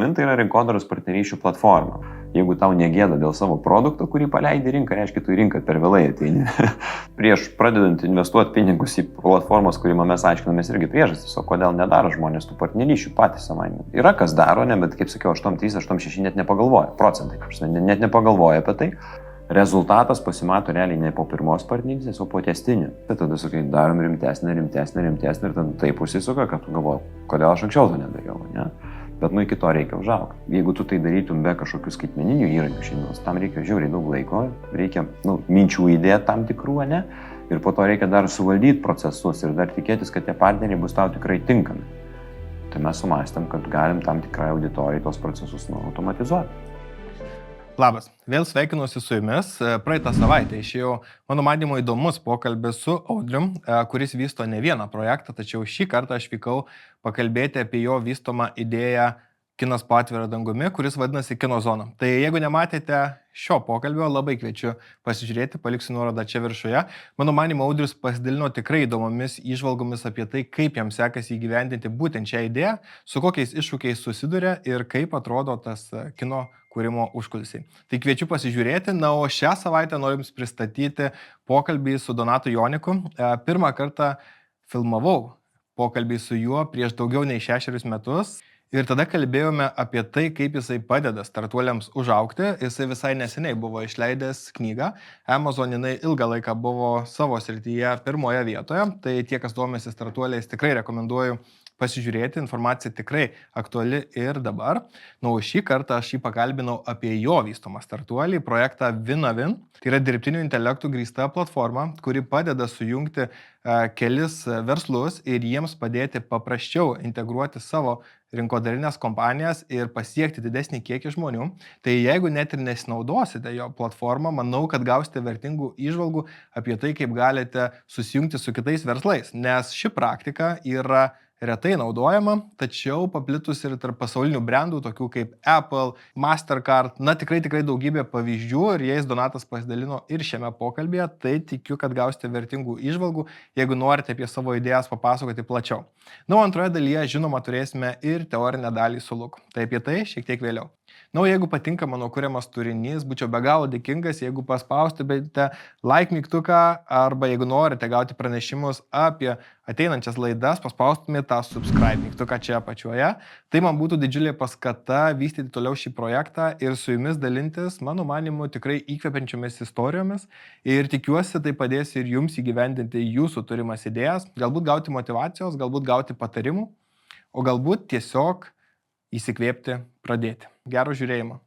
Linamint tai yra rinkodaros partnerysčių platforma. Jeigu tau negėda dėl savo produkto, kurį paleidi rinką, reiškia, tu į rinką per vėlai ateini. Prieš pradedant investuoti pinigus į platformas, kurį mes aiškinamės irgi priežastis, o kodėl nedaro žmonės tų partnerysčių patys savaime. Yra kas daro, ne, bet kaip sakiau, 8-3, 8-6 net nepagalvoja, procentai, net nepagalvoja apie tai. Rezultatas pasimato realiai ne po pirmos partnerystės, o po tęstinio. Bet tada sakai, darom rimtesnį ir tada taip užsisuka, kad tu galvoji, kodėl aš anksčiau to nedariau, ne? Bet iki to reikia užaugti. Jeigu tu tai darytum be kažkokių skaitmeninių įrankių šiandienos, tam reikia žiauriai daug laiko, reikia minčių įdėti tam tikrų, ne? Ir po to reikia dar suvaldyti procesus ir dar tikėtis, kad tie partneriai bus tau tikrai tinkami. Tai mes sumąstėm, kad galim tam tikrai auditorijai tos procesus automatizuoti. Labas, vėl sveikinuosi su jumis. Praeitą savaitę išėjau, mano manymu, įdomus pokalbis su Audrium, kuris vysto ne vieną projektą, tačiau šį kartą aš vykau pakalbėti apie jo vystomą idėją Kinas po atvirą dangumi, kuris vadinasi Kino zona. Tai jeigu nematėte šio pokalbio, labai kviečiu pasižiūrėti, paliksiu nuorodą čia viršuje. Mano manymu, Audrius pasidalino tikrai įdomomis įžvalgomis apie tai, kaip jam sekasi įgyvendinti būtent šią idėją, su kokiais iššūkiais susiduria ir kaip atrodo tas kino kūrimo užkulisiai. Tai kviečiu pasižiūrėti, o šią savaitę noriu jums pristatyti pokalbį su Donatu Joniku. Pirmą kartą filmavau pokalbį su juo prieš daugiau nei 6 metus. Ir tada kalbėjome apie tai, kaip jisai padeda startuoliams užaugti. Jisai visai neseniai buvo išleidęs knygą. Amazon jinai ilgą laiką buvo savo srityje pirmoje vietoje. Tai tie, kas domisi startuoliais, tikrai rekomenduoju pasižiūrėti. Informacija tikrai aktuali ir dabar. O šį kartą aš jį pakalbinau apie jo vystomą startuolį, projektą Vinavin. Tai yra dirbtiniu intelektu grįsta platforma, kuri padeda sujungti kelis verslus ir jiems padėti paprasčiau integruoti savo rinkodarinės kompanijas ir pasiekti didesnį kiekį žmonių. Tai jeigu net ir nesinaudosite jo platformą, manau, kad gausite vertingų įžvalgų apie tai, kaip galite susijungti su kitais verslais, nes ši praktika yra retai naudojama, tačiau paplitus ir tarp pasaulinių brandų, tokių kaip Apple, Mastercard, tikrai daugybė pavyzdžių ir jais Donatas pasidalino ir šiame pokalbėje, tai tikiu, kad gausite vertingų įžvalgų, jeigu norite apie savo idėjas papasakoti plačiau. Antroje dalyje, žinoma, turėsime ir teorinę dalį su Luku. Tai apie tai šiek tiek vėliau. Jeigu patinka mano kuriamas turinys, būčiau be galo dėkingas, jeigu paspaustumėte like mygtuką arba jeigu norite gauti pranešimus apie ateinančias laidas, paspaustumėte tą subscribe mygtuką čia apačioje. Tai man būtų didžiulė paskata vystyti toliau šį projektą ir su jumis dalintis, mano manimu, tikrai įkvepiančiomis istorijomis ir tikiuosi tai padės ir jums įgyvendinti jūsų turimas idėjas, galbūt gauti motyvacijos, galbūt gauti patarimų, o galbūt tiesiog įsikvėpti, pradėti. Gero žiūrėjimo.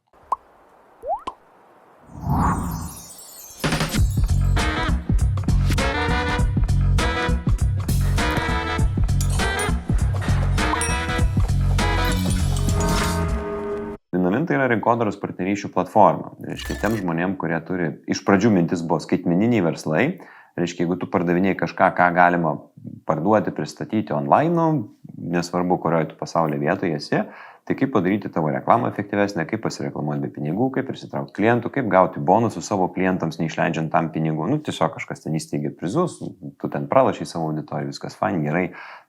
Vinamint tai yra rinkodaros partnerysčių platforma. Reiškia, tiem žmonėm, kurie turi, iš pradžių mintis buvo skaitmeniniai verslai, reiškia, jeigu tu pardavinėjai kažką, ką galima parduoti, pristatyti online, nesvarbu, kurioje tu pasaulio vietoje esi, tai kaip padaryti tavo reklamą efektyvesnę, kaip pasireklamuoti be pinigų, kaip prisitraukti klientų, kaip gauti bonusų savo klientams, neišleidžiant tam pinigų. Tiesiog kažkas ten įsteigia prizus, tu ten pralašiai savo auditoriją, viskas fain, gerai,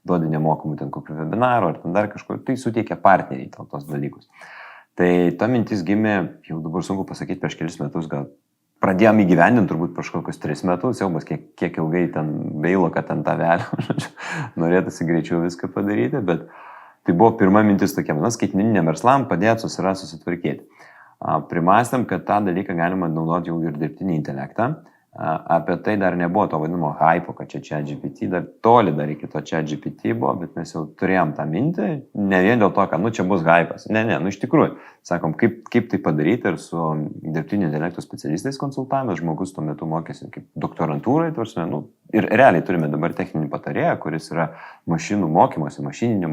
duodi nemokamų ten kokių webinarų ar ten dar kažko, tai suteikia partneriai tos dalykus. Tai ta mintis gimė, jau dabar sunku pasakyti, prieš kelis metus, gal pradėjom įgyvendinti turbūt prieš kokius 3 metus, jau bus kiek ilgai ten beilo, kad ten tą vėliavą, norėtųsi greičiau viską padaryti, bet tai buvo pirma mintis tokia, skaitmeniniam verslam padėti susitvarkyti. Primastėm, kad tą dalyką galima naudoti jau ir dirbtinį intelektą. Apie tai dar nebuvo to vadinamo hypo, kad čia ChatGPT, dar toli dar iki to ChatGPT buvo, bet mes jau turėjom tą mintį, ne vien dėl to, kad čia bus hypas. Ne, iš tikrųjų, sakom, kaip tai padaryti ir su dirbtinio intelekto specialistais konsultavomės, žmogus tuo metu mokėsi kaip doktorantūrai, ir realiai turime dabar techninį patarėją, kuris yra mašininio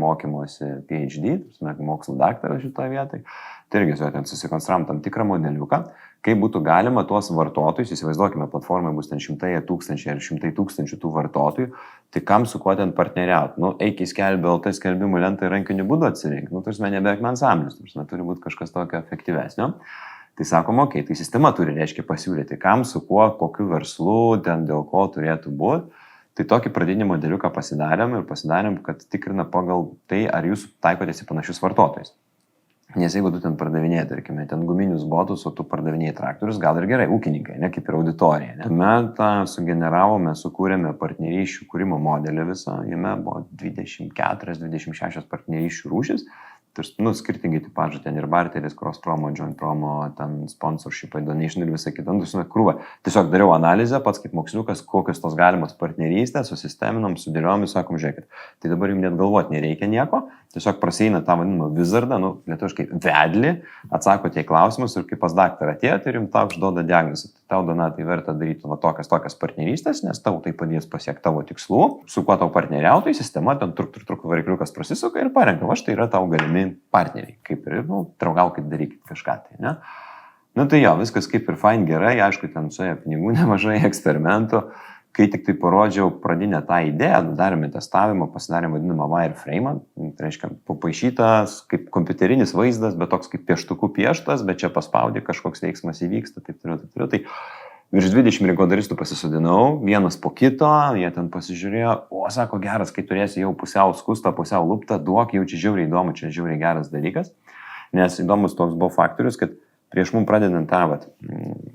mokymosi PhD, mokslo daktaras šitoje vietoje. Tai irgi ten susikonstravom tam tikrą modeliuką, kaip būtų galima tuos vartotojus, įsivaizduokime, platformai bus ten 100 tūkstančių ar 100 tūkstančių tų vartotojų, tai kam su kuo ten partneriauti? Eik į LT skelbimų lentą ir rankiniu būdu atsirink. Nebe akmens amžius, turi būti kažkas tokio efektyvesnio. Tai sakom, tai sistema turi, reiškia, pasiūlyti, kam su kuo, kokiu verslu, ten dėl ko turėtų būti. Tai tokį pradinį modeliuką pasidarėm, kad tikrina pagal tai, ar jūs taikotės į panašius vartotojus. Nes jeigu tu ten pardavinėjai, tarkime, ten guminius botus, o tu pardavinėjai traktorius, gal ir gerai, ūkininkai, ne kaip ir auditorija. Ne? Tuomet sugeneravome, sukūrėme partnerysčių kūrimo modelį visą, jame buvo 24-26 partnerysčių rūšis. Skirtingai tipažai, ten ir barteris, cross promo, joint promo, ten sponsorship, donation ir visą kitą, krūvą. Tiesiog dariau analizę, pats kaip moksliukas, kokios tos galimos partnerystės, susisteminom, sudėliom, sakom, žiūrėkit, tai dabar jums net galvoti nereikia nieko, tiesiog praseina tą vadinamą wizardą, lietuviškai vedlį, atsako tie klausimus ir kaip pas daktarą atėjote ir jums tau užduoda diagnozę. Tau, Donatai, verta daryti tokias partnerystės, nes tau tai padės pasiekti tavo tikslų, su kuo tau partneriautų, sistema ten truk varikliukas prasisuka ir parenka, va štai yra tau galimi partneriai, kaip ir, draugaukit, darykit kažką tai, ne? Tai jo, viskas kaip ir fine, gerai, aišku, ten suėjo pinigų nemažai, eksperimentų, kai tik tai parodžiau pradinę tą idėją, darėme testavimą, pasidarėme vadinamą wireframe, tai reiškia, papaišytas kaip kompiuterinis vaizdas, bet toks kaip pieštukų pieštas, bet čia paspaudė, kažkoks veiksmas įvyksta, taip turiu. Tai virš 20 rinkodaristų pasisodinau, vienas po kito, jie ten pasižiūrėjo, sako, geras, kai turėsi jau pusiau skustą, pusiau luptą, duok, jau čia žiauriai įdomu, čia žiauriai geras dalykas, nes įdomus toks buvo faktorius, kad prieš mums pradedant tą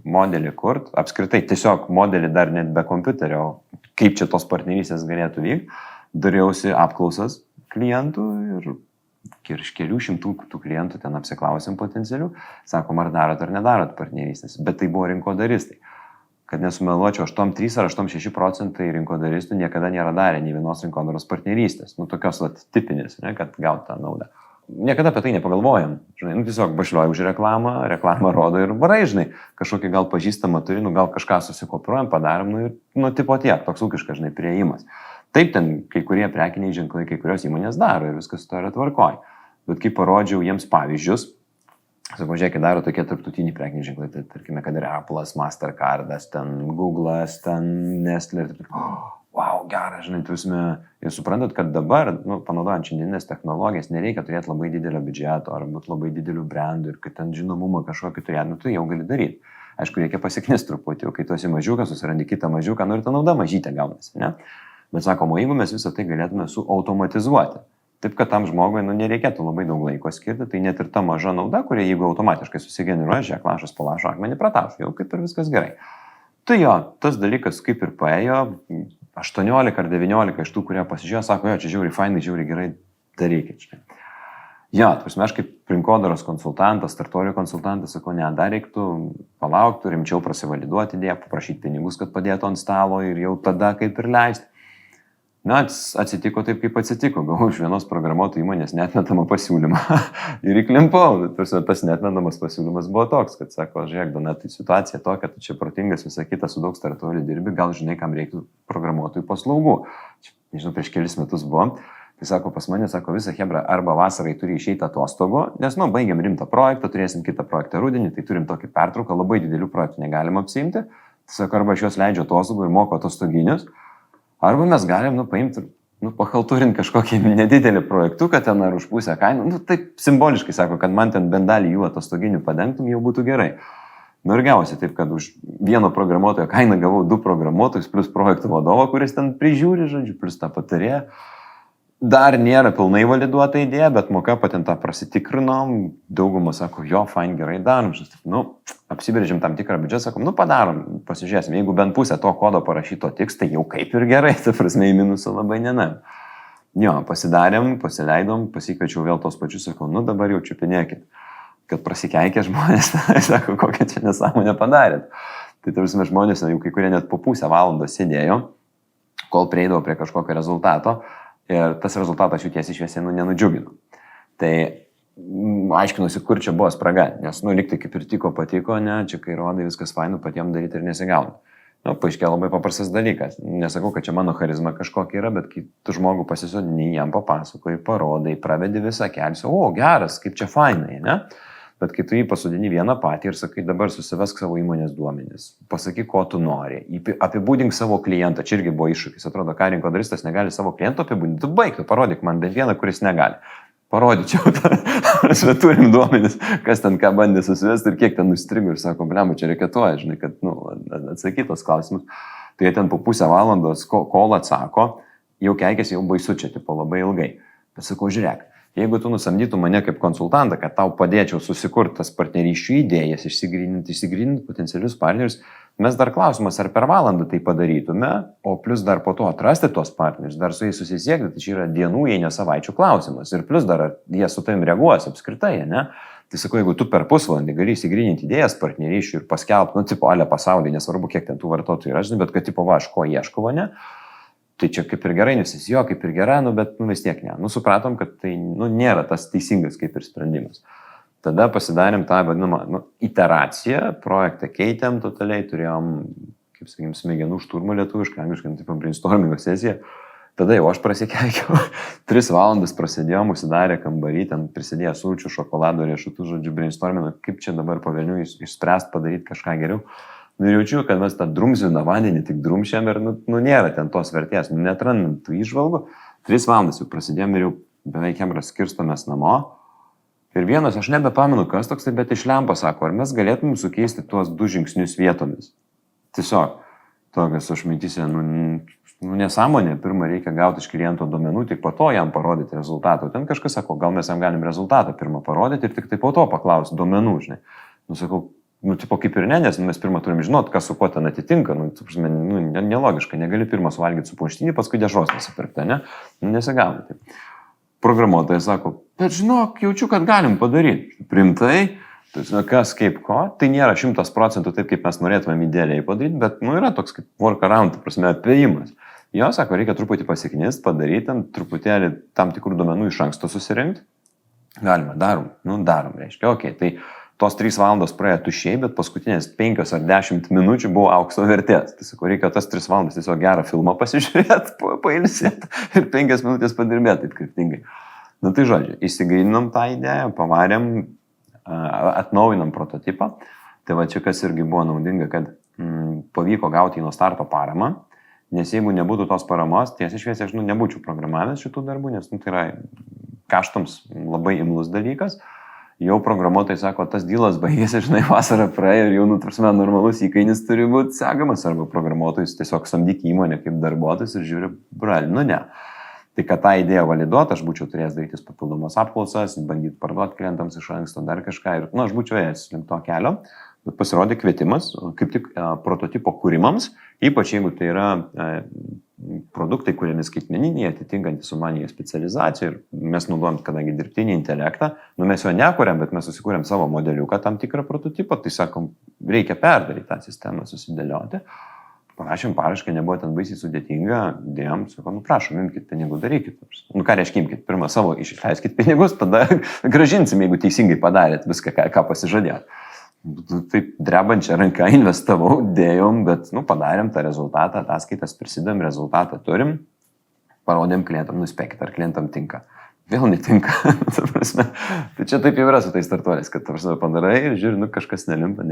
modelį kurt, apskritai tiesiog modelį dar net be kompiuterio, kaip čia tos partnerystės galėtų vykti, dariausi apklausas klientų ir iš kelių šimtų tų klientų ten apsiklausėm potencialių, sakom, ar darot ar nedarot partnerystės, bet tai buvo rinkodaristai. Kad nesumeluočiau, 8-3 ar 8-6% rinkodaristų niekada nėra darę nei vienos rinkodaros partnerystės, tokios tipinės, ne, kad gauti tą naudą. Niekada apie tai nepagalvojam, žinai, tiesiog bašliuoju už reklamą rodo ir varai, žinai, kažkokį gal pažįstamą turi, gal kažką susikopiruojam, padarom, ir, tipo tiek, toks ūkiškas, žinai, priėjimas. Taip, ten kai kurie prekiniai ženklai, kai kurios įmonės daro ir viskas to yra tvarkoj. Bet kai parodžiau jiems pavyzdžius, sakau, žiūrėkit, daro tokie tarptautiniai prekiniai ženklai, tai tarkime, kad ir Apple'as, Mastercard'as, ten Google'as, ten Nestlé ir taip. Wow, gerai, žinai, ir suprantat, kad dabar, panaudojant šiandieninės technologijas, nereikia turėti labai didelio biudžeto ar būti labai didelių brandų ir kad ten žinomumą kažkokį turėti, tu jau gali daryti. Aišku, reikia pasiknist truputį, jau kai tu esi mažiukas, susirandi kitą mažiuką, ir ta nauda mažytė gaunasi, ne? Bet sakoma, jeigu mes visą tai galėtume suautomatizuoti, taip kad tam žmogui nereikėtų labai daug laiko skirti, tai net ir ta maža nauda, kurie jeigu automatiškai susigeneruoja, žiūrėk, lašas po lašo akmenį pratašo, jau kaip ir viskas gerai. Tai jo, tas dalykas kaip ir paėjo, 18 ar 19 iš tų, kurie pasižiūrėjo, sako, jo, čia žiauriai fainai, žiauriai gerai, darykit. Jo, aš kaip rinkodaros konsultantas, startuolių konsultantas, sakau, ne, dar reiktų palaukti, rimčiau prasivaliduoti idėją, paprašyti pinigus, kad padėtų ant stalo ir jau tada kaip ir leisti. Na, atsitiko taip, kaip atsitiko. Gavau iš vienos programuotojų įmonės neatmetamą pasiūlymą ir įklimpau. Tas neatmetamas pasiūlymas buvo toks, kad sako, žiūrėk, Donatai, situacija tokia, tu čia protingas, visą kitą su daug startuolių dirbi, gal žinai, kam reiktų programuotojų paslaugų. Nežinau, prieš kelis metus buvo. Tai sako, pas mane, sako, visą hebrą arba vasarai turi išeiti atostogų, nes, baigiam rimtą projektą, turėsim kitą projektą rudenį, tai turim tokį pertrauką, labai didelių projektų negalim apsiimti. Tai sako, arba aš juos leidžiu atostogų ir moku atostoginius. Arba mes galim, paimti ir, pachalturinti kažkokį nedidelį projektuką ten ar už pusę kainą. Taip simboliškai sako, kad man ten bent dalį jų atostoginių padengtum, jau būtų gerai. Ir gavosi taip, kad už vieno programuotojo kainą gavau 2 programuotojus, plus projektų vadovą, kuris ten prižiūri, žodžiu, plus tą patarėją. Dar nėra pilnai validuota idėja, bet mockupą ten tą prasitikrinom, daugumą sako, jo, fine, gerai darom, apsibrėžim tam tikrą biudžetą, sakom, padarom, pasižiūrėsim, jeigu bent pusę to kodo parašyto tiks, tai jau kaip ir gerai, ta prasme, į minusą labai nenam. Jo, pasidarėm, pasileidom, pasikviečiau vėl tos pačius, sakau, dabar jau čiupinėkit, kad prasikeikė žmonės, sako, kokią čia nesąmonę padarėt. Tai ta prasme, žmonės, jau kai kurie net po pusę valandos sėdėjo, kol prieidavo prie kažkokio rezultato. Ir tas rezultatas jų tiesiai šviesiai nenudžiugino. Tai aiškinusi, kur čia buvo spraga, nes, lygtai kaip ir patiko, ne, čia kai rodai viskas fainų, patiems daryti ir nesigauna. Paaiškėjo labai paprastas dalykas. Nesakau, kad čia mano charizma kažkokia yra, bet kai tu žmogų pasisodini, jam papasakoji, parodai, pravedi visą kelią, o geras, kaip čia fainai, ne? Bet kai tu jį pasodini vieną patį ir sakai, dabar susivesk savo įmonės duomenis, pasakyk, ko tu nori, apibūdink savo klientą, čia irgi buvo iššūkis, atrodo, ką rinkodaristas negali savo kliento apibūdinti, tu baig, tu parodyk man bent vieną, kuris negali. Parodyčiau, mes turim duomenis, kas ten ką bandė susivesti ir kiek ten nustrigo ir sako, blemu, čia reikėtuoja, žinai, kad atsakytos klausimus. Tai jie ten po pusę valandos, kol atsako, jau keikėsi, jau baisu čia, tipo labai ilgai. Bet sakau, žiūrėk, Jeigu tu nusamdytum mane kaip konsultantą, kad tau padėčiau susikurti tas partnerysčių idėjas, išsigryninti potencialius partnerius, mes dar klausimas, ar per valandą tai padarytume, o plus dar po to atrasti tos partnerius, dar su jais susisiekti, tai čia yra dienų, jei ne savaičių klausimas. Ir plus dar jie su tavim reaguos apskritai, ne? Tai sakau, jeigu tu per pusvalandį gali įsigryninti idėjas partnerysčių ir paskelbti, tipo, ale pasaulyje, nesvarbu, kiek ten tų vartotojų yra, žinai, bet kad, tipo, va, aš ko ieškau, ne? Tai čia kaip ir gerai, nes jis jo, kaip ir gerai, bet vis tiek ne. Supratom, kad tai nėra tas teisingas kaip ir sprendimas. Tada pasidarėm tą vadinamą iteraciją, projektą keitėm totaliai, turėjom, kaip sakykim, smegenų šturmą lietuviškai, angliškai, tipo brainstormingo sesiją. Tada jau aš prasikeikiau, 3 valandas prasidėjom, užsidarė kambarį, ten prisidėjo sulčių, šokolado, riešutų, žodžiu, brainstormino, kaip čia dabar pavelnių išspręsti, padaryti kažką geriau. Ir jaučiu, kad mes tą drumzviną vandenį tik drumšiam ir nėra ten tos vertės, netrandam tų įžvalgų. 3 valandas jau prasidėjom ir jau beveik jam skirstomės namo. Ir vienas, aš nebepamenu, kas toks, bet iš lempo sako, ar mes galėtum sukeisti tuos 2 žingsnius vietomis. Tiesiog, tokias aš mintyse, nesąmonė, pirmą reikia gauti iš kliento duomenų, tik po to jam parodyti rezultatą. Ten kažkas sako, gal mes jam galim rezultatą pirmą parodyti ir tik tai po to paklausti duomenų, žinai. Sakau, tipo kaip ir ne, nes mes pirmą turim žinot, kas su kuo ten atitinka, nelogiška, negali pirmą suvalgyti su paukštinį, paskui dešros nusipirkti, ne? Nesigauna taip. Programuotojas sako, bet žinok, jaučiu, kad galim padaryti. Primtai, kas kaip ko, tai nėra 100% taip, kaip mes norėtumėm idealiai padaryti, bet yra toks kaip workaround, apėjimas. Jo, sako, reikia truputį pasiknist, padaryti, truputėlį tam tikrų duomenų iš anksto susirinkti. Galima, darom, reiškia, okei, tai tos 3 valandos praėjo tuščiai, bet paskutinės 5 ar 10 minučių buvo aukso vertės. Tai sakau, reikia tas 3 valandas tiesiog gerą filmą pasižiūrėti, pailsėti ir 5 minutės padirbėti taip kryptingai. Tai žodžiu, įsigryninom tą idėją, pavarėm, atnaujinam prototipą. Tai va čia kas irgi buvo naudinga, kad pavyko gauti nuo starto paramą, nes jeigu nebūtų tos paramos, tiesiai šviesiai aš nebūčiau programavęs šitų darbų, nes tai yra kaštams labai imlus dalykas. Jau programuotojai sako, tas dylas baigėsi, žinai, vasarą praėjo ir jau, normalus įkainis turi būti segamas, arba programuotojus tiesiog samdyk įmonę kaip darbuotojas ir žiūri, brali, ne. Tai kad tą idėją validuot, aš būčiau turėjęs daryti papildomos apklausas, bandyti parduoti klientams iš anksto dar kažką ir, aš būčiau ėjęs link to kelio, bet pasirodė kvietimas, kaip tik prototipo kūrimams, ypač jeigu tai yra produktai, kuriami skaitmeniniai, atitinkantys su manija specializacija ir mes naudojam, kadangi dirbtinį intelektą, mes jo nekuriam, bet mes susikūrėm savo modeliuką tam tikrą prototipą, tai sakom, reikia perdaryti tą sistemą, susidėlioti. Parašėm parašką, nebuvo ten baisiai sudėtinga, dėjom, sakom, prašom, imkit pinigų, darykit. Ką reiškia, imkit, pirmą savo išleiskit pinigus, tada gražinsim, jeigu teisingai padarėt viską, ką pasižadėjot. Taip drebančią ranką investavau, dėjom, bet padarėm tą rezultatą, ataskaitas prisidėm, rezultatą turim, parodėm klientam, nuspėkit, ar klientam tinka. Vėl netinka. Tai čia taip jau yra su tais startuoliais, kad padarai ir žiūri, kažkas nelimpa.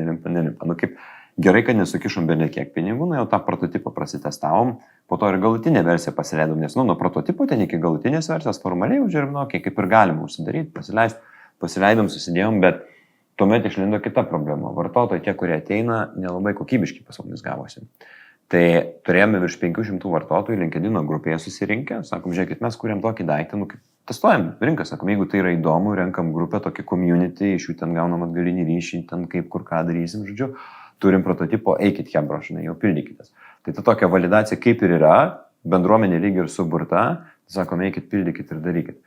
Kaip gerai, kad nesukišom bene kiek pinigų, jau tą prototipą prasitestavom, po to ir galutinę versiją pasileidom, nes nuo prototipo ten iki galutinės versijos formaliai jau žiūrim, kaip ir galima užsidaryti, pasileidom, susidėjom, bet tuomet išlindo kita problema. Vartotojai, tie, kurie ateina, nelabai kokybiški pas mumis gavosi. Tai turėjome virš 500 vartotojų LinkedIn grupėje susirinkę. Sakom, žiūrėkit, mes kuriam tokį daiktą, testuojam rinką. Sakom, jeigu tai yra įdomu, renkam grupę, tokį community, iš jų ten gaunam atgalinį ryšį, ten kaip kur ką darysim, žodžiu. Turim prototipo, eikit hebra, žinai, jau pildykitės. Tai ta tokia validacija kaip ir yra, bendruomenė lygiai ir suburta. Sakom, eikit, pildykit ir darykit.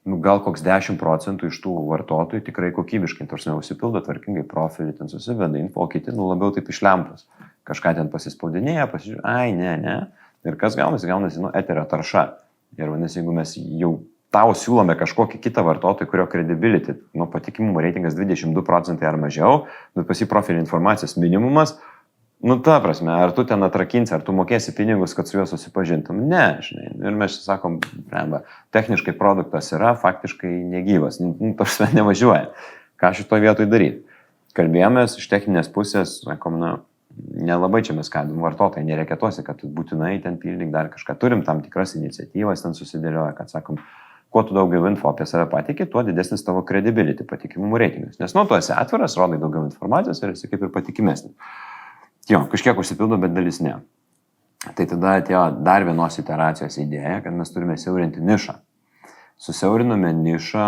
Gal koks 10% iš tų vartotojų tikrai kokybiškai, tarsi užsipildo tvarkingai profilį, ten susiveda info, o kiti labiau taip iš lempos. Kažką ten pasispaudinėja, pasižiūrė, ne. Ir kas gaunasi, eterio tarša. Ir vadinasi, jeigu mes jau tau siūlome kažkokį kitą vartotoją, kurio credibility, patikimumo reitingas 22% ar mažiau, bet pas jį profilį informacijos minimumas, ta prasme, ar tu ten atrakinsi, ar tu mokėsi pinigus, kad su juo susipažintum? Ne, žinai. Ir mes sakom, techniškai produktas yra, faktiškai negyvas, prasme, nevažiuoja. Ką šito vietoj daryti? Kalbėjomės iš techninės pusės, sakom, nelabai čia mes kalbim vartotojai, nereikėtuosi, kad būtinai ten pildyk dar kažką. Turim tam tikras iniciatyvas, ten susidėlioja, kad sakom, kuo tu daugiau info apie save patikė, tuo didesnis tavo credibility, patikimumo reitingas. Nes tu esi atviras, rodai daugiau informacijos ir esi kaip ir patikimesnis. Jo, kažkiek užsipildo, bet dalis ne. Tai tada atėjo dar vienos iteracijos idėja, kad mes turime siaurinti nišą. susiaurinome nišą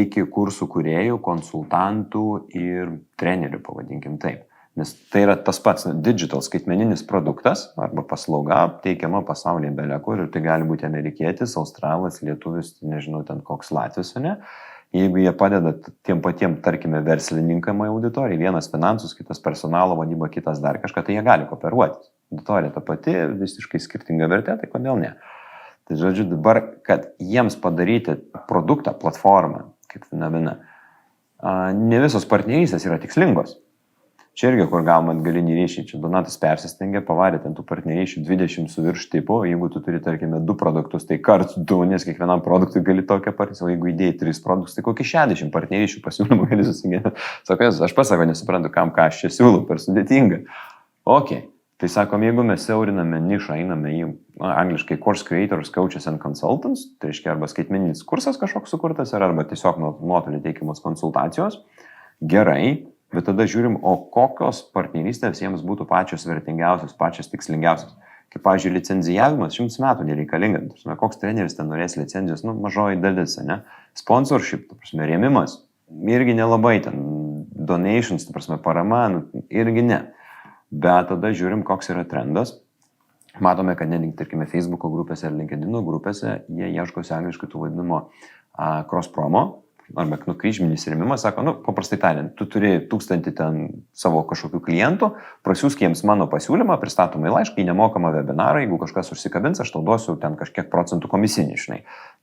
iki kursų kūrėjų, konsultantų ir trenerių, pavadinkim taip. Nes tai yra tas pats digital skaitmeninis produktas arba paslauga teikiama pasaulyje belekur ir tai gali būti amerikietis, australas, lietuvis, nežinau, ten koks latvis, ne? Jeigu jie padeda tiem patiem, tarkime, verslininkam auditorijai, vienas finansus, kitas personalo vadyba, kitas dar kažką, tai jie gali kooperuotis. Auditorija ta pati, visiškai skirtinga vertė, tai kodėl ne? Tai žodžiu, dabar, kad jiems padaryti produktą, platformą, kaip fenomena, ne visos partnerystės yra tikslingos. Čia irgi, kur gavom atgalinį ryšį, čia Donatas persistengė, pavarė ten tų partnerysčių 20 su virš tipo, jeigu tu turi, tarkime, 2 produktus, tai kart 2, nes kiekvienam produktui gali tokią partnerystę, o jeigu įdėjai 3 produktus, tai kokį 60 partnerysčių pasiūlymų gali susigyventi. Sako, aš pasako, nesuprantu, kam ką aš čia siūlau, per sudėtinga. Ok, tai sakom, jeigu mes siauriname nišą, einame į angliškai course creators, coaches and consultants, tai reiškia arba skaitmeninis kursas kažkoks sukurtas, arba tiesiog nuotolį teikiamos konsultacijos, gerai. Bet tada žiūrim, o kokios partnerystės jiems būtų pačios vertingiausios, pačios tikslingiausios. Kaip, pavyzdžiui, licenzijavimas 100 metų nereikalingas. Koks treneris ten norės licenzijos, mažoji dalis, ne? Sponsorship, rėmimas, irgi nelabai ten, donations, parama, irgi ne. Bet tada žiūrim, koks yra trendas. Matome, kad netgi, tarkime, Facebook'o grupėse ar LinkedIn'o grupėse, jie ieškosi angliškai tų vadinamo cross promo. Arba kryžminis rėmimas, sako, paprastai tariant, tu turi 1000 ten savo kažkokių klientų, prasiųsk jiems mano pasiūlymą, pristatomai laišką į nemokamą webinarą, jeigu kažkas užsikabins, aš tau duosiu ten kažkiek procentų komisinį, žinai.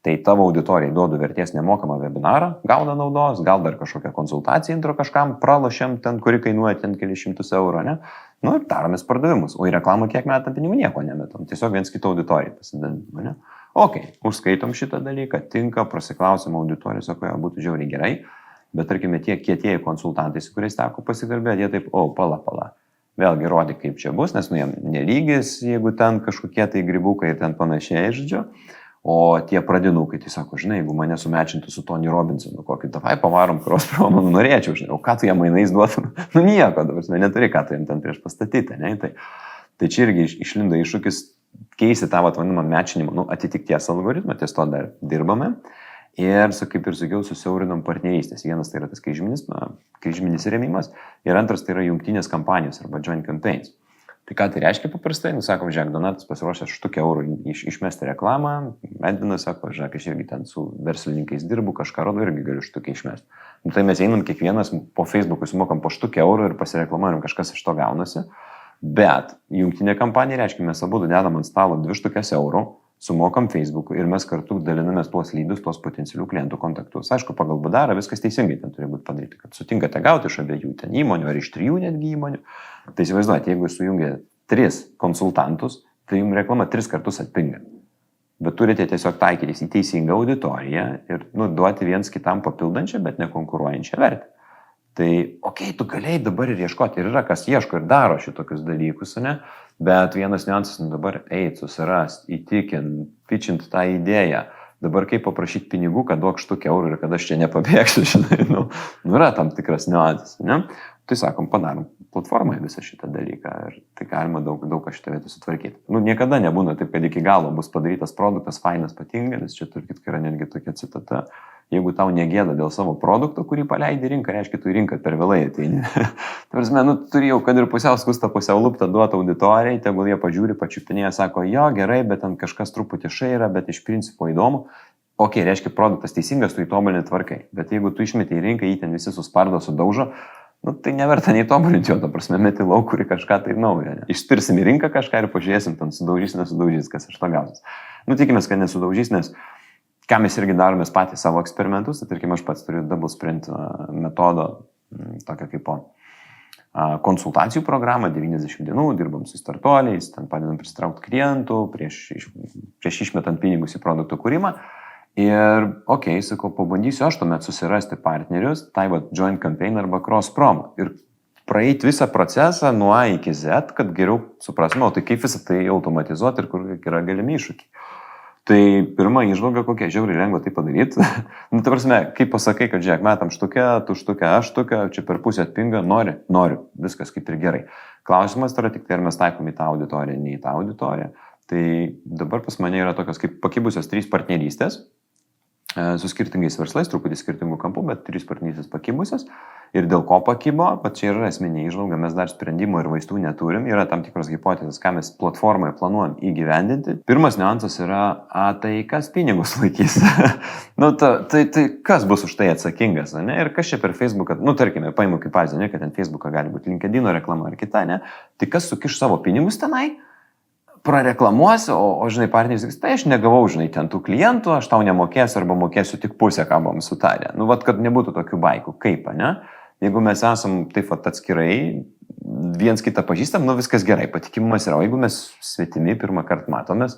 Tai tavo auditorijai duodu vertės nemokamą webinarą, gauna naudos, gal dar kažkokią konsultaciją intro kažkam, pralošiam ten, kuri kainuoja ten kelius šimtus eurų, ne? Ir daromės pardavimus, o į reklamą kiek metam pinigų nieko nemetam, tiesiog viens kito auditorijai pasidalinimu, ne? Ok, užskaitom šitą dalyką, tinka, prasiklausim auditorijos, sako, būtų žiauriai gerai, bet tarkime tie kietieji konsultantai, su kuriais teko pasikalbėti, jie taip, pala. Vėlgi rodyk, kaip čia bus, nes jiem nelygis, jeigu ten kažkokie tai grybukai ir ten panašiai, žodžiu, o tie pradinukai, tai sako, žinai, jeigu mane sumečintų su Tony Robinsonu, kokį davai pavarom cross promo, norėčiau, žinai, o ką tu jam mainais duotum? Nieko, dabar neturi, ką tu jam ten prieš pastatyti, ne? Tai čia irgi išlindo iššūkis keisti tą vadinamą mečinimą, atitikties algoritmą, ties to dar dirbame. Ir, kaip ir sakiau, susiaurinom partnerystės. Vienas tai yra tas kryžminis rėmimas ir antras tai yra jungtinės kampanijos arba joint campaigns. Tai ką tai reiškia paprastai? Sakom, žiūrėk, Donatas pasiruošęs 1 eurų išmesti reklamą, Edvinas sako, žiūrėk, aš irgi ten su verslininkais dirbu, kažką rodo, irgi galiu 1 išmesti. Tai mes einam kiekvienas po Facebook'ui sumokam po 1 eurų ir pasireklamuojam, kažkas iš to gaunasi. Bet jungtinė kampanija reiškia, mes abu dedam ant stalo 2 eurų, sumokam Facebook'ui ir mes kartu dalinamės tuos lydus, tuos potencialių klientų kontaktus. Aišku, pagal badarą viskas teisingai ten turi būti padaryti, kad sutinkate gauti iš abiejų ten įmonių ar iš 3 netgi įmonių. Tai įsivaizduojate, jeigu sujungia 3 konsultantus, tai jums reklama 3 kartus atpinga. Bet turite tiesiog taikytis į teisingą auditoriją ir duoti viens kitam papildančią, bet nekonkuruojančią vertę. Tai, tu galėjai dabar ir ieškoti, ir yra kas ieško ir daro šitokius dalykus, ne? Bet vienas niuansas, dabar susirast, įtikint, pitchint tą idėją, dabar kaip paprašyti pinigų, kad duok 1 eurų ir kad aš čia nepabėgsiu, žinai, yra tam tikras niuansas, ne? Tai sakom, padarom platformai visą šitą dalyką ir tai galima daug ką šitą vietą sutvarkyti. Niekada nebūna taip, kad iki galo bus padarytas produktas, fainas, patingas, čia turkit, yra netgi tokia citata. Jeigu tau negėda dėl savo produkto, kurį paleidi rinką, reiškia, tu į rinką per vėlai ateini. Turi jau, kad ir pusiau skustą, pusiau luptą duoti auditorijai, tegul jie pažiūri, pačiupinėje, sako, jo, gerai, bet ten kažkas truputį yra, bet iš principo įdomu. Ok, reiškia, produktas teisingas, tu įtobulinti tvarkai. Bet jeigu tu išmeti į rinką, jį ten visi suspardo, sudaužo, tai neverta nei tobulinti jo, ta prasme, meti lauk, kuri kažką tai naujo. Išspirsim į rinką kažką ir pažiūrėsim, ten sudaužys, nesudaužys, kas iš to gausis. Tikimės, kad nesudaužys, nes ką mes irgi darome patys savo eksperimentus, tai tarkim aš pats turiu double sprint metodo, tokią kaip konsultacijų programą, 90 dienų, dirbam su startuoliais, ten padedam pristraukti klientų, prieš išmetant pinigus į produkto kūrimą. Ir, sakau, pabandysiu aš tuomet susirasti partnerius, tai joint campaign arba cross promo. Ir praeiti visą procesą nuo A iki Z, kad geriau suprasime, tai kaip visą tai automatizuoti ir kur yra galimi iššūkiai. Tai pirma įžvalga kokia, žiauriai lengva tai padaryti. Ta prasme, kaip pasakai, kad žiūrėk, metam štukę, tu štukę, aš štukę, čia per pusę atpinga, noriu, viskas kaip ir gerai. Klausimas yra tik tai, ar mes taikom į tą auditoriją, ne į tą auditoriją. Tai dabar pas mane yra tokios kaip pakibusios 3 partnerystės, su skirtingais verslais, truputį skirtingų kampų, bet 3 partnerystės pakibusios. Ir dėl ko pakibo, bet čia yra esminė įžvalga, mes dar sprendimų ir vaistų neturim, yra tam tikros hipotezės, ką mes platformoje planuojam įgyvendinti. Pirmas niuansas yra, tai kas pinigus laikys? Tai kas bus už tai atsakingas, ne? Ir kas čia per Facebooką, tarkime, paimu kaip pavyzdį, ne, kad ten Facebooką gali būti LinkedIn reklama ar kita, ne? Tai kas sukiš savo pinigus tenai? Prareklamuosiu, o žinai, partneris sakys, tai aš negavau, žinai, ten tų klientų, aš tau nemokėsiu arba mokėsiu tik pusę, ką buvom sutarę. Kad nebūtų tokių baikų, kaip, ne? Jeigu mes esam taip atskirai, viens kitą pažįstam, viskas gerai, patikimumas yra, o jeigu mes svetimi pirmą kartą matomės,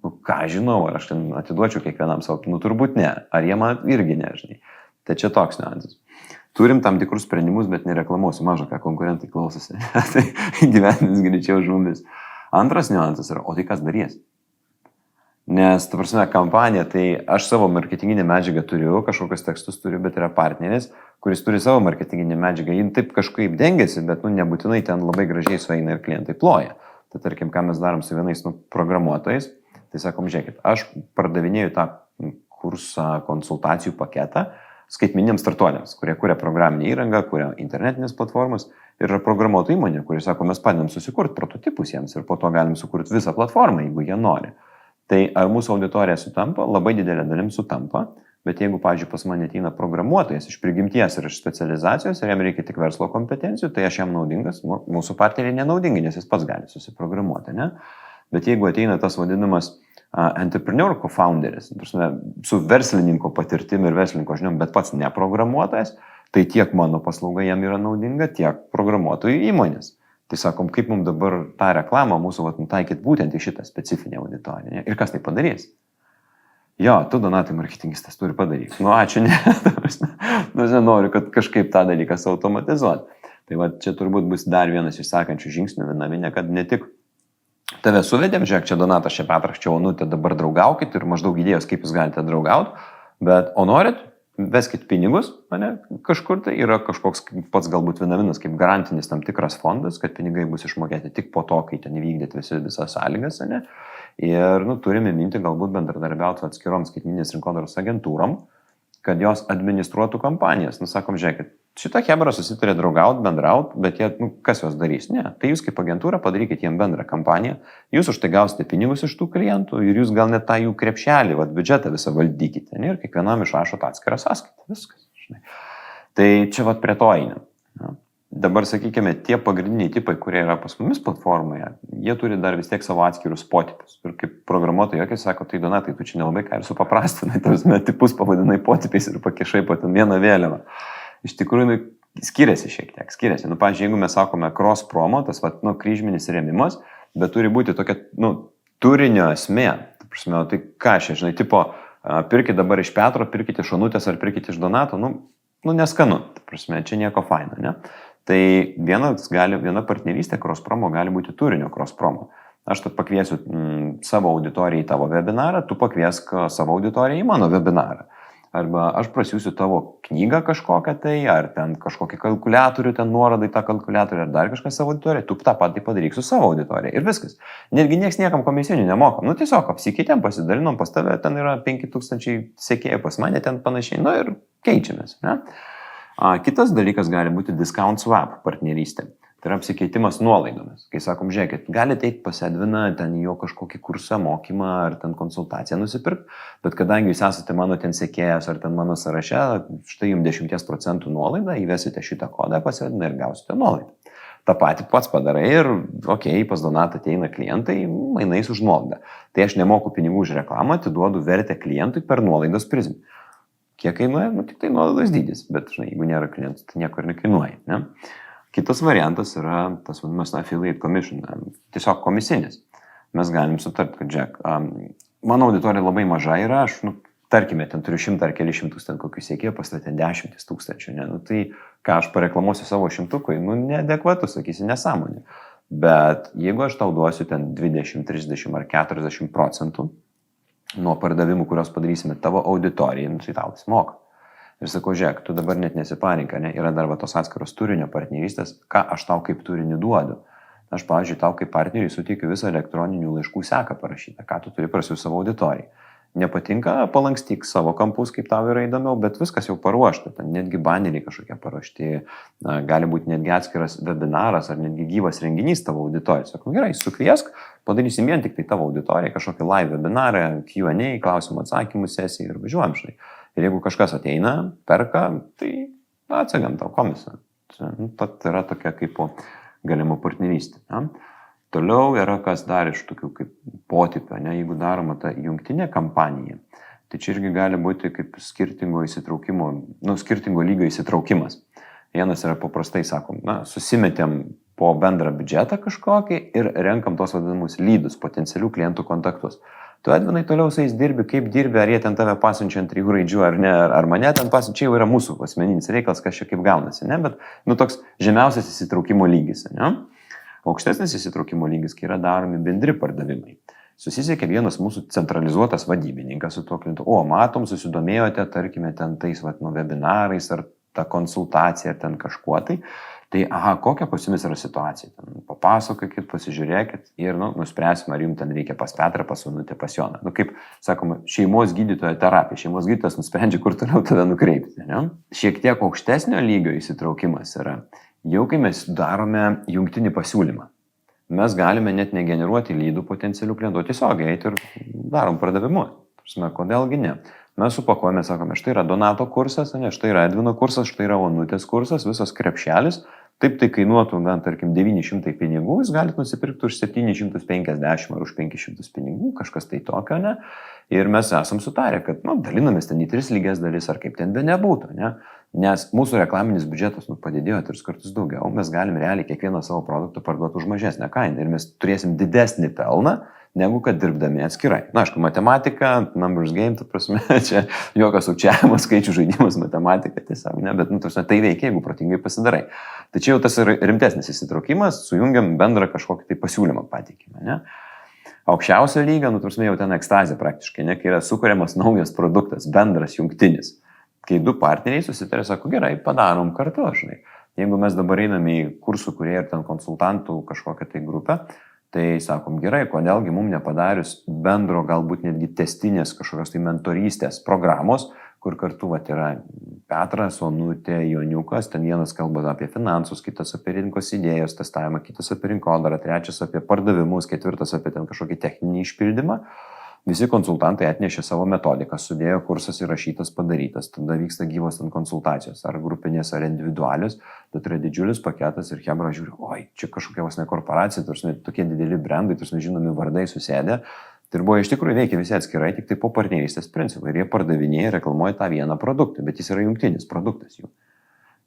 ką žinau, ar aš ten atiduočiau kiekvienam savo, turbūt ne, ar jie man irgi nežinai. Tai čia toks niuansas. Turim tam tikrus sprendimus, bet nereklamuosiu, maža ką konkurentai klausosi, tai gyvenimas greičiau už mumis. Antras niuansas yra, o tai kas darys? Nes, ta prasme, kampanija, tai aš savo marketinginę medžiagą turiu, kažkokius tekstus turiu, bet yra partneris, kuris turi savo marketinginę medžiagą, jin taip kažkaip dengiasi, bet nebūtinai ten labai gražiai sueina ir klientai ploja. Tai tarkim, ką mes darom su vienais programuotojais, tai sakom, žiūrėkit, aš pardavinėju tą kursą konsultacijų paketą skaitmeniniams startuoliams, kurie kuria programinę įrangą, kuria internetinės platformas ir yra programuotojų įmonė, kuris sako, mes padedam susikurti prototipus jiems ir po to galim sukurti visą platformą, jeigu jie nori. Tai ar mūsų auditorija sutampa? Labai didelė dalim sutampa, bet jeigu, pavyzdžiui, pas mane ateina programuotojas iš prigimties ir iš specializacijos ir jam reikia tik verslo kompetencijų, tai aš jam naudingas, mūsų partneriai nenaudingi, nes jis pats gali susiprogramuoti, ne? Bet jeigu ateina tas vadinamas entrepreneur co-founderis, su verslininko patirtim ir verslininko žiniom, bet pats neprogramuotojas, tai tiek mano paslauga jam yra naudinga, tiek programuotojų įmonės. Tai sakom, kaip mums dabar tą reklamą mūsų nutaikyti būtent į šitą specifinę auditoriją. Ir kas tai padarys? Jo, tu, Donatai, marketingistas, turi padaryti. Ačiū, ne. Noriu, kad kažkaip tą dalyką automatizuoti. Tai čia turbūt bus dar vienas iš sekančių žingsnių vienavinė, kad ne tik tave suvedėm, žiūrėk, čia Donatas, čia Petras, čia Onutė, dabar draugaukit ir maždaug idėjos, kaip jūs galite draugauti, bet o norit, veskit pinigus, ne, kažkur tai yra kažkoks pats galbūt vienavinas kaip garantinis tam tikras fondas, kad pinigai bus išmokėti tik po to, kai ten įvykdėt visas sąlygas, ne, ir turime minti galbūt bendradarbiauti atskirom skaitmeninės rinkodaros agentūrom, kad jos administruotų kampanijas. Sakom, žiūrėkit, šitą hebrą susitarė draugauti, bendrauti, bet jie, kas jos darys? Ne, tai jūs kaip agentūra padarykit jiem bendrą kampaniją, jūs už tai gausite pinigus iš tų klientų ir jūs gal net tą jų krepšelį, biudžetą visą valdykite, ne, ir kiekvienam išrašot atskirą sąskaitą, viskas. Žinai. Tai čia prie to einam. Ja. Dabar, sakykime, tie pagrindiniai tipai, kurie yra pas mumis platformoje, jie turi dar vis tiek savo atskirus potipus. Ir kaip programuotojai jokiai sako, tai Donatai, tu čia nelabai ką ir supaprastinai, tipus pavadinai potipiais ir pakišai po ten vieną vėliavą. Iš tikrųjų, skiriasi šiek tiek, skiriasi. Pavyzdžiui, jeigu mes sakome cross promo, tas kryžminis rėmimas, bet turi būti tokia, turinio esmė. Tai ką aš, žinai, tipo, pirkit dabar iš Petro, pirkit iš Onutės ar pirkit iš Donato, neskanu. Čia nieko faino, ne? Tai viena partnerystė cross promo gali būti turinio cross promo. Aš tad pakviesiu savo auditoriją į tavo webinarą, tu pakviesk savo auditoriją į mano webinarą. Arba aš prasiūsiu tavo knygą kažkokią tai, ar ten kažkokį kalkuliatorių, ten nuorodai tą kalkuliatorių, ar dar kažką savo auditoriją, tu tą patį padaryk su savo auditorija ir viskas. Netgi nieks niekam komisinių nemokam, tiesiog apsikeitėm, pasidalinom, pas tave ten yra 5000 sekėjų, pas mane ten panašiai, ir keičiamės, ne? Kitas dalykas gali būti discount swap partnerystė. Tai yra apsikeitimas nuolaidomis. Kai sakom, žiūrėkit, galite eiti pas Edviną, ten jo kažkokį kursą, mokymą ar ten konsultaciją nusipirkti, bet kadangi jūs esate mano ten sekėjas ar ten mano sąraše, štai jums 10% nuolaidą, įvesite šitą kodą pas Edviną ir gausite nuolaidą. Ta pati pats padarai ir, pas Donatą ateina klientai, mainais už nuolaidą. Tai aš nemoku pinigų už reklamą, atiduodu vertę klientui per nuolaidos prizmę. Kiek kainuoja? Tik tai nuolaidos dydis, bet jeigu nėra klientų, tai nieko ir nekainuoja. Ne? Kitas variantas yra tas vadinamas affiliate commission, tiesiog komisinis. Mes galim sutarti, kad žiūrėk, mano auditorija labai maža yra, aš, tarkime, ten turiu 100 ar keli šimtus ten kokių siekėjų, pas ten 10 000, ne? Tai ką aš pareklamuosiu savo šimtukui, neadekvatu, sakysi, nesąmonė. Bet jeigu aš tau duosiu ten 20, 30 ar 40% nuo pardavimų, kurios padarysime tavo auditorijai, tai tau jis moka. Ir sakau, žiūrėk, tu dabar net nesiparinka, ne? Yra dar tos atskiros turinio partnerystės, ką aš tau kaip turinį duodu. Aš, pavyzdžiui, tau kaip partneriui suteikiu visą elektroninių laiškų seką parašytą, ką tu turi prasiųsti savo auditorijai. Nepatinka, palankstyk savo kampus, kaip tau yra įdomiau, bet viskas jau paruošta, ten netgi baneriai kažkokie paruošti, gali būti netgi atskiras webinaras ar netgi gyvas renginys tavo auditorijai. Sakau, gerai, sukviesk, padarysim vien tik tai tavo auditorijai kažkokį live webinarą, Q&A, klausimų atsakymų sesiją ir važiuojam štai. Ir jeigu kažkas ateina, perka, tai atsegam tau komisą. Tad yra tokia kaip galima partnerystė. Ne? Toliau yra kas dar iš tokių kaip potipio, ne, jeigu daroma ta jungtinė kampanija, tai čia irgi gali būti kaip skirtingo įsitraukimo, skirtingo lygio įsitraukimas. Vienas yra paprastai, sakom, susimetėm po bendrą biudžetą kažkokį ir renkam tos vadinamus lydus, potencialių klientų kontaktus. Tu Edvinai toliau su jais dirbi, kaip dirbi, ar jie ten tave pasiunčia ant 3 raidžių ar ne, ar mane ten pasiunčia, jau yra mūsų asmeninis reikalas, kas čia kaip gaunasi, ne, bet toks žemiausias įsitraukimo lygis, ne. Aukštesnis įsitraukimo lygis, kai yra daromi bendri pardavimai. Susisiekia vienas mūsų centralizuotas vadybininkas su tuo klientu, matom, susidomėjote, tarkime, ten tais webinarais ar ta konsultacija ar ten kažkuo tai, kokia pas jumis yra situacija, ten papasakokit, pasižiūrėkit ir nuspręsim, ar jums ten reikia pas Petrą, pas Onutę, pas Joną. Kaip sakoma, šeimos gydytojo terapija, šeimos gydytojas nusprendžia, kur toliau tave nukreipti. Ne? Šiek tiek aukštesnio lygio įsitraukimas yra, jau kai mes darome jungtinį pasiūlymą. Mes galime net negeneruoti lydų potencialių klientų, tiesiog eiti ir darom pardavimus. Kodėlgi ne? Mes supakuojame, sakome, štai yra Donato kursas, štai yra Edvino kursas, štai yra Onutės kursas, visas krepšelis. Taip tai kainuotų, tarkim, 900 pinigų, jūs galite nusipirkti už 750 ar už 500 pinigų, kažkas tai tokio, ne? Ir mes esam sutarę, kad, dalinamės ten į 3 lygias dalis, ar kaip ten be nebūtų, ne? Nes mūsų reklaminis biudžetas padidėjo 3 kartus daugiau, mes galim realiai kiekvieną savo produktą parduoti už mažesnę kainą ir mes turėsim didesnį pelną, negu kad dirbdami atskirai. Aišku, matematika, numbers game, čia jokios sukčiavimas, skaičių žaidimas, matematika tiesiog, ne, bet tai veikia, jeigu protingai pasidarai. Tačiau tas yra rimtesnis įsitraukimas, sujungiam bendrą kažkokį tai pasiūlymą pateikimą, ne. Aukščiausio lygio, jau ten ekstazė praktiškai, ne, kai yra sukuriamas naujas produktas, bendras jungtinis. Kai 2 partneriai susitarė, sako, gerai, padarom kartu, žinai. Jeigu mes dabar einame į kursų, kurie ir ten konsultantų kažkokią tai grupę, tai sakom, gerai, kodėlgi mums nepadarius bendro, galbūt netgi testinės kažkokios tai mentorystės programos, kur kartu yra Petras, Onutė, Joniukas, ten vienas kalba apie finansus, kitas apie rinkos idėjos testavimą, kitas apie rinkodarą, trečias apie pardavimus, ketvirtas apie ten kažkokį techninį išpildymą. Visi konsultantai atnešė savo metodiką, sudėjo kursas įrašytas, padarytas, tada vyksta gyvos ten konsultacijos, ar grupinės, ar individualios, bet yra didžiulis paketas ir chebra žiūri, čia kažkokia vos ne korporacija, tokie dideli brandai, žinomi vardai susėdė, tai ir buvo iš tikrųjų veikia visi atskirai, tik tai po partnerystės principų ir jie pardavinėja ir reklamuoja tą vieną produktą, bet jis yra jungtinis produktas jų.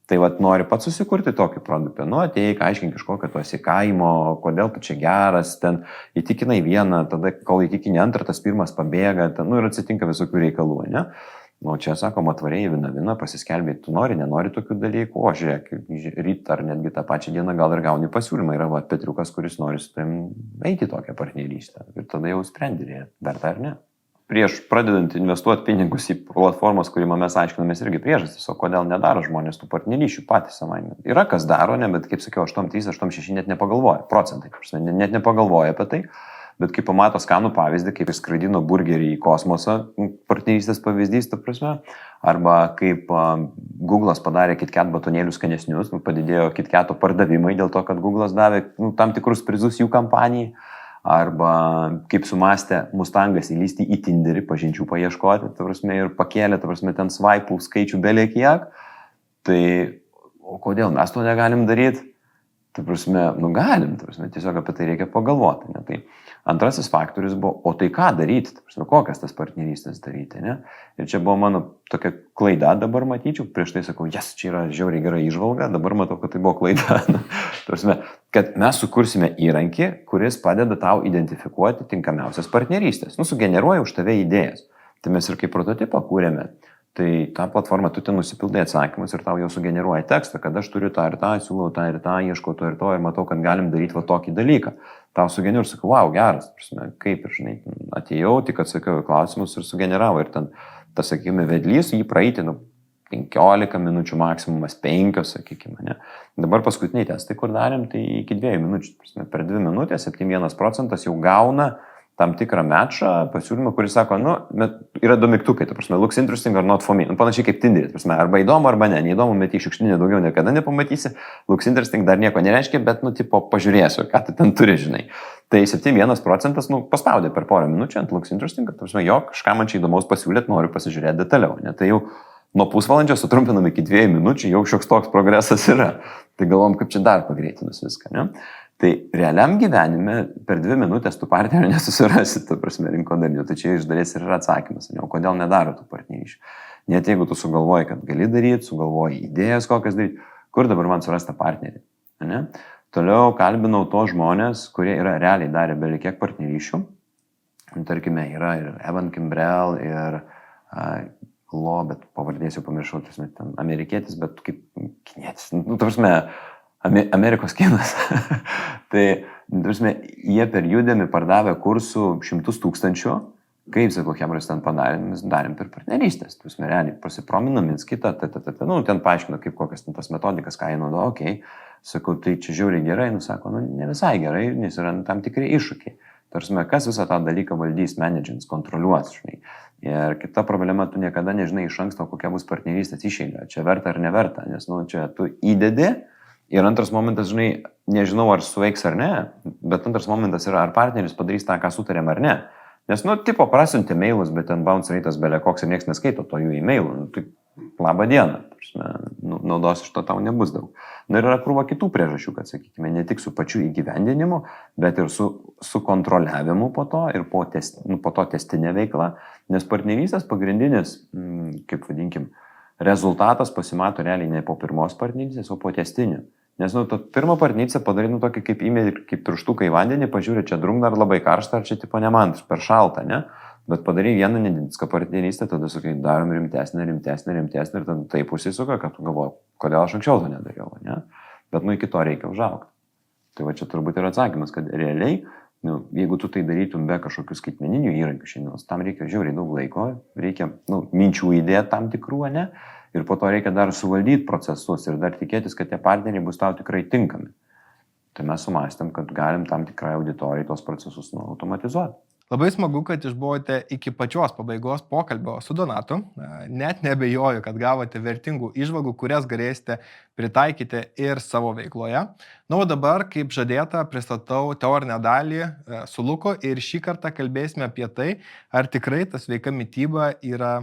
Tai nori pats susikurti tokį produktą, ateik, aiškink kažkokią tu esi kaimo, kodėl tu čia geras, ten įtikinai vieną, tada kol įtikini antrą, tas pirmas pabėga, ten, ir atsitinka visokių reikalų, ne? Čia sakom, atvariai vina, pasiskelbė, tu nenori tokių dalykų, žiūrėk, ryt ar netgi tą pačią dieną gal ir gauni pasiūlymą, yra Petriukas, kuris nori su tavim eiti tokią partnerystę ir tada jau sprendė, verta ar ne. Prieš pradedant investuoti pinigus į platformas, kurį mes aiškinamės irgi priežastis, o kodėl nedaro žmonės tų partnerysčių patys savaime. Yra kas daro, ne, bet kaip sakiau, 8-3, 8-6 net nepagalvoja, procentai, net nepagalvoja apie tai, bet kai pamato skanų pavyzdį, kaip skraidino burgerį į kosmosą, partnerystės pavyzdys, arba kaip Google'as padarė KitKat batonėlius skanesnius, padidėjo KitKato pardavimai dėl to, kad Google'as davė tam tikrus prizus jų kampanijai. Arba kaip sumastė Mustangas įlysti į Tinderį, pažinčių paieškoti, ir pakėlė, ten swipe'ų skaičių belekiek, tai kodėl mes to negalim daryti? Galim, tiesiog apie tai reikia pagalvoti. Ne? Tai antrasis faktorius buvo, o tai ką daryti, kokias tas partnerystės daryti. Ne? Ir čia buvo mano tokia klaida dabar matyčiau, prieš tai sakau, čia yra žiauriai gera įžvalga, dabar matau, kad tai buvo klaida. Kad mes sukursime įrankį, kuris padeda tau identifikuoti tinkamiausias partnerystės. Sugeneruoja už tave idėjas. Tai mes ir kaip prototipą kūrėme. Tai tą platformą tu ten nusipildai atsakymus ir tau jau sugeneruoja tekstą, kad aš turiu tą ir tą, siūlau tą ir tą, ieškau to ir matau, kad galim daryti tokį dalyką. Tau sugeneruoja ir sakau, wow, geras, kaip ir žinai, atėjau, tik atsakiau į klausimus ir sugeneravo. Ir ten, tas, sakykime, vedlys jį praeiti, 15 minučių maksimumas, 5, sakykime, ne. Dabar paskutiniai testai, kur darėm, tai iki 2 minučių. Per 2 minutės 71% jau gauna tam tikrą mečą, pasiūlymą, kuris sako, nu, yra du mygtukai, ta prasme, looks interesting or not for me. Nu, panašiai kaip Tinderį, ta prasme, arba įdomu, arba ne. Neįdomu, met į šiukšlinę daugiau niekada nepamatysi. Looks interesting dar nieko nereiškia, bet, nu, tipo, pažiūrėsiu, ką tu ten turi, žinai. Tai 71%, nu, paspaudė per porą minučių ant looks interesting, ta prasme, jo, kažką man čia įdomaus pasiūlyti, noriu pasižiūrėti detaliau. Ne? Tai jau nuo pusvalandžio sutrumpinam iki 2 minučių, jau šioks toks progresas yra. Tai galvom, kaip čia dar pagreitinus viską, ne? Tai realiam gyvenime per 2 minutės tų partnerių nesusirasi, ta prasme, rinkodarinių. Tai čia iš dalies ir yra atsakymas, ne, o kodėl nedaro tų partnerysčių. Net jeigu tu sugalvoji, kad gali daryti, sugalvoji idėjas kokias daryti, kur dabar man surasti tą partnerį. Ne? Toliau kalbinau tos žmonės, kurie yra realiai darę belikiek partnerysčių. Tarkime, yra ir Evan Kimbrell, ir bet pavardės jau pamiršau, ten amerikietis, bet kaip kinietis. Nu, ta prasme, Amerikos kinas. Tai, prasme, jie per Udemy pardavė kursų 100 000, kaip, sakau, Hebras ten padarėm, mes darėm per partnerystės. Prasme, realiai, prasiprominam viens kitą, nu, ten paaiškino, kaip kokias ten tas metodikas, ką jie naudoja, okei. Sakau, tai čia žiauriai gerai, nu, sako, nu, ne visai gerai, nes yra tam tikri iššūkiai. Tarsi, kas visą tą dalyką valdys, menedžins, kontroliuos, žinai. Ir kita problema, tu niekada nežinai iš anksto, kokia bus partnerystės išeiga, čia verta ar neverta, nes, nu, čia tu įdedi. Ir antras momentas, žinai, nežinau, ar suveiks ar ne, bet antras momentas yra, ar partneris padarys tą, ką sutarėm ar ne. Nes, nu, tipo, prasiuntė mailus, bet ten bounce rate'as belia koks ir niekas neskaito to jų e-mailų. Nu, tai labą dieną, naudos iš to tau nebus daug. Na ir yra krūva kitų priežasčių, kad, sakykime, ne tik su pačiu įgyvendinimu, bet ir su kontroliavimu po to ir po to testinė veikla. Nes partnerystės pagrindinis, kaip vadinkim, rezultatas pasimato realiai ne po pirmos partnerystės, o po testinio. Nes, nu, tą pirmą partnerystę padarai, nu, tokį kaip įmė, kaip truštuką į vandenį, pažiūrė, čia drungna ar labai karšta, ar čia, tipo, ne man, per šalta, ne? Bet padarai vieną nedinską partnerystę, tada sakai, darom rimtesnę ir tada taip užsisuka, kad tu galvoji, kodėl aš anksčiau to nedariau, ne? Bet, nu, iki to reikia užaugti. Tai va čia turbūt yra atsakymas, kad realiai, nu, jeigu tu tai darytum be kažkokių skaitmeninių įrankių šiandienos, tam reikia žiauriai daug laiko, reikia, nu, minčių įdėti tam tikrų, ne? Ir po to reikia dar suvaldyti procesus ir dar tikėtis, kad tie partneriai bus tau tikrai tinkami. Tai mes sumastėm, kad galim tam tikrai auditorijai tos procesus automatizuoti. Labai smagu, kad išbuvote iki pačios pabaigos pokalbio su Donatu. Net nebejoju, kad gavote vertingų įžvalgų, kurias galėsite pritaikyti ir savo veikloje. Na, o dabar, kaip žadėta, pristatau teorinę dalį su Luku ir šį kartą kalbėsime apie tai, ar tikrai ta sveika mityba yra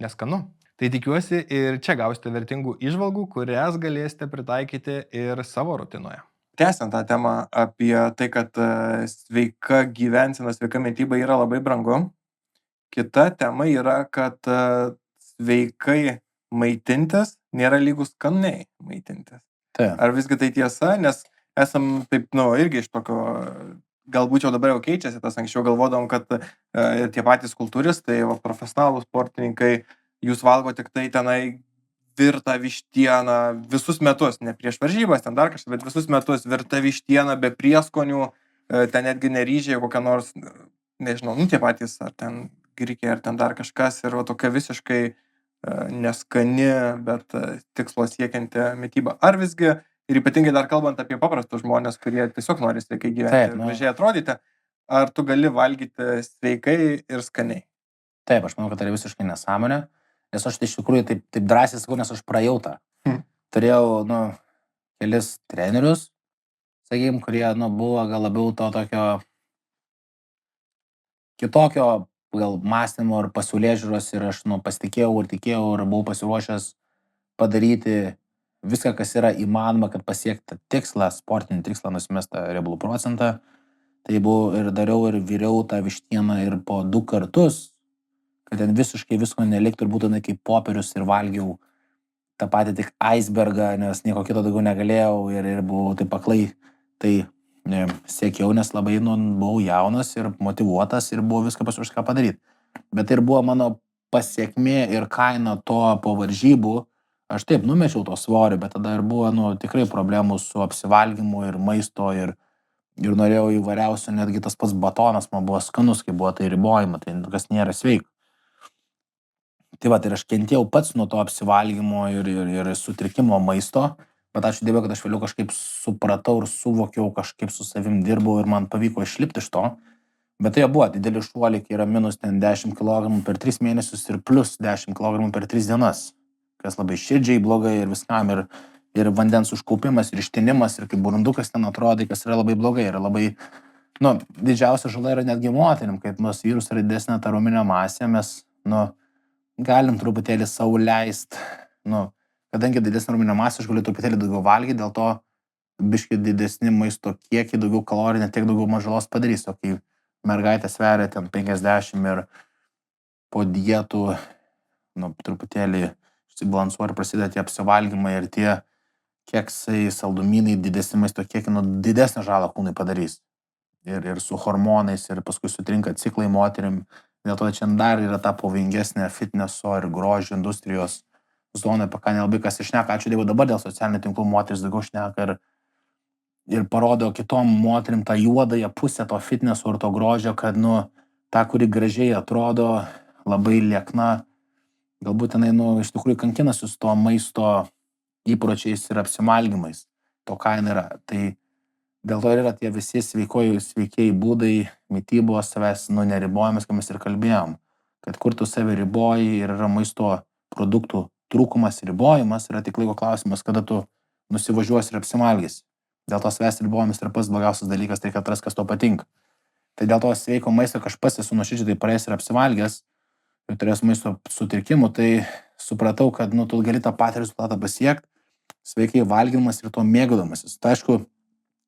neskanu. Tai tikiuosi ir čia gausite vertingų įžvalgų, kurias galėsite pritaikyti ir savo rutinoje. Tęsiant tą temą apie tai, kad sveika gyvensena, sveika mityba yra labai brangu. Kita tema yra, kad sveikai maitintis nėra lygus skaniai maitintis. Taip. Ar visgi tai tiesa, nes esam taip, nu, irgi iš tokio, galbūt jau dabar jau keičiasi, tas anksčiau galvodom, kad tie patys kultūristai, profesionalūs sportininkai, jūs valgo tik tai tenai virtą vištieną visus metus, ne prieš varžybas, ten dar kažkas, bet visus metus virtą vištieną be prieskonių, ten netgi neryžiai, kokia nors, nežinau, nu tie patys, ar ten grikiai, ar ten dar kažkas, ir tokia visiškai neskani, bet tikslo siekianti mityba. Ar visgi, ir ypatingai dar kalbant apie paprastus žmonės, kurie tiesiog nori sveikai gyventi ir gražiai atrodyti, ar tu gali valgyti sveikai ir skaniai? Taip, aš manau, kad tai yra visiškai nesąmonė. Nes aš iš tikrųjų taip drąsiai sakau, nes aš praėjau tą. Turėjau, nu, kelis trenerius, sakykime, kurie, nu, buvo gal labiau to tokio kitokio gal mąstymo ir pasaulėžiūros ir aš, nu, pasitikėjau ir tikėjau ir buvau pasiruošęs padaryti viską, kas yra įmanoma, kad pasiekti tikslą, sportinį tikslą, nusimestą riebalų procentą. Tai buvau ir dariau ir viriau tą vištieną ir po 2 kartus, kad ten visiškai visko neliktų ir būtų kaip popierius ir valgiau tą patį tik icebergą, nes nieko kito daugiau negalėjau ir buvau taip aklai, tai siekiau, nes labai, nu, buvau jaunas ir motyvuotas ir buvo viską pasiruošęs ką padaryti. Bet tai ir buvo mano pasiekmė ir kaina to po varžybų. Aš taip numečiau to svorį, bet tada ir buvo, nu, tikrai problemų su apsivalgymu ir maisto ir norėjau įvairiausių, netgi tas pats batonas man buvo skanus, kai buvo tai ribojama, tai kas nėra sveika. Tai va, ir aš kentėjau pats nuo to apsivalgymo ir sutrikimo maisto, bet ačiū Dievui, kad aš vėliau kažkaip supratau ir suvokiau, kažkaip su savim dirbau ir man pavyko išlipti iš to. Bet tai buvo dideli šuoliai, kai yra minus ten 10 kg per 3 mėnesius ir plus 10 kg per 3 dienas. Kas labai širdžiai blogai ir viskam, ir vandens užkaupimas, ir ištinimas, ir kaip burundukas ten atrodai, kas yra labai blogai. Yra labai, didžiausia žala yra netgi moterim, kaip nors vyrus yra didesnė ta raumeninė masė, mes, galim truputėlį sau leist, kadangi didesnė raumeninė masė, aš galiu truputėlį daugiau valgyti, dėl to biški didesni maisto kiekiai, daugiau kalorijų, tiek daugiau mažalos padarys, o kai mergaitė sveria ten 50 ir po dietų, truputėlį išsibalansuoja ir prasideda tie apsivalgymai ir tie keksai, saldumynai, didesni maisto kiekiai, didesnę žalą kūnui padarys. Ir su hormonais, ir paskui sutrinka ciklai moterim. Dėl to čia dar yra ta pavojingesnė fitneso ir grožio industrijos zona, apie ką nelabai kas išneka. Ačiū Dievui, dabar dėl socialinių tinklų moteris daugiau šneka ir parodo kitom moterim tą juodąją pusę to fitneso ir to grožio, kad, ta, kuri gražiai atrodo, labai liekna, galbūt jinai, iš tikrųjų kankinasi su to maisto įpročiais ir apsimalgymais. To kaina yra. Tai dėl to yra tie visi sveikiai būdai, mitybos, savęs, neribojimas, kaip mes ir kalbėjom. Kad kur tu save riboji ir yra maisto produktų trūkumas, ribojimas, yra tik laiko klausimas, kada tu nusivažiuosi ir apsimalgysi. Dėl to savęs ribojimas yra pats blogiausias dalykas, tai kad kas to patinka. Tai dėl to sveiko maisto, kad aš pats esu nuoširdžiai tai praėjęs ir apsivalgęs, ir turėjęs maisto sutrikimų, tai supratau, kad, tu gali tą patį rezultatą pasiekti, sveikai valgymas ir to mėgaudamasis. Tai aišku,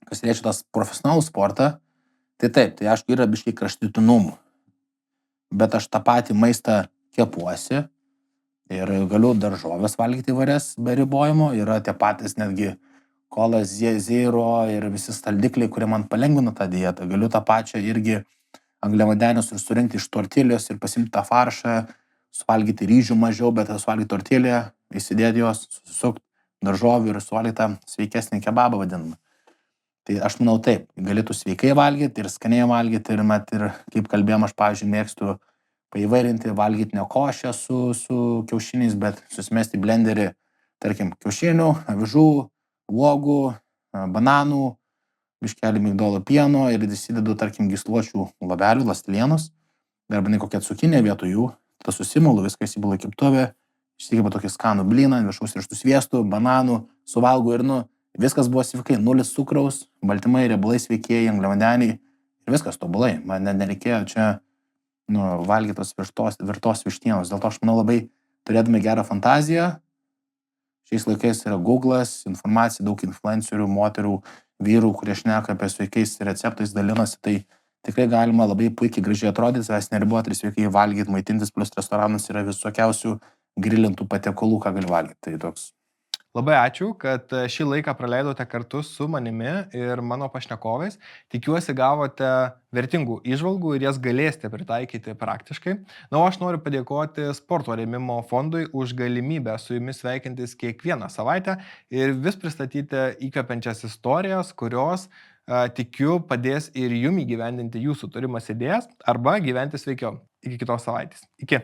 kas liečia tas profesionalų sportą, tai taip, tai aišku yra biškai kraštutinumų. Bet aš tą patį maistą kepuosi ir galiu daržovės valgyti įvairias be ribojimo. Yra tie patys netgi kola zero ir visi saldikliai, kurie man palengvina tą dietą. Galiu tą pačią irgi angliavandenius ir surinkti iš tortilijos ir pasimti tą faršą, suvalgyti ryžių mažiau, bet suvalgyti tortiliją, įsidėti jos, susukti daržovių ir suvalgyti tą sveikesnį kebabą vadinamą. Tai aš manau taip, galėtų sveikai valgyti ir skaniai valgyti ir kaip kalbėjom, aš, pavyzdžiui, mėgstu paįvairinti, valgyti ne košę su kiaušiniais, bet susimesti į blenderį, tarkim, kiaušinių, avižų, uogų, bananų, biškelį migdolo pieno ir įsidedu, tarkim, gysločių labelių, ląstelienos, arba kokią cukinę vietoj jų, tada susimalu, viską įsipilu į keptuvę, išsikepu tokį skanų blyną, viršaus riešutų sviestu, bananų, suvalgau ir viskas buvo sveikai, 0 cukraus, baltymai, riebalai sveikieji, angliavandeniai ir viskas tobulai. Man nereikėjo čia valgyti tos virtos vištienos. Dėl to aš manau labai turėdami gerą fantaziją. Šiais laikais yra Google'as, informacija, daug influencerių, moterų, vyrų, kurie šneka apie sveikais receptais, dalinasi, tai tikrai galima labai puikiai gražiai atrodyti, savęs neriboti ir sveikai valgyti, maitintis, plus restoranas yra visokiausių grilintų patiekalų, ką gali valgyti. Tai toks. Labai ačiū, kad šį laiką praleidote kartu su manimi ir mano pašnekovais. Tikiuosi gavote vertingų įžvalgų ir jas galėsite pritaikyti praktiškai. O aš noriu padėkoti Sporto rėmimo fondui už galimybę su jumis sveikintis kiekvieną savaitę ir vis pristatyti įkvepiančias istorijas, kurios, tikiu, padės ir jums įgyvendinti jūsų turimas idėjas arba gyventi sveikiau. Iki kitos savaitės. Iki.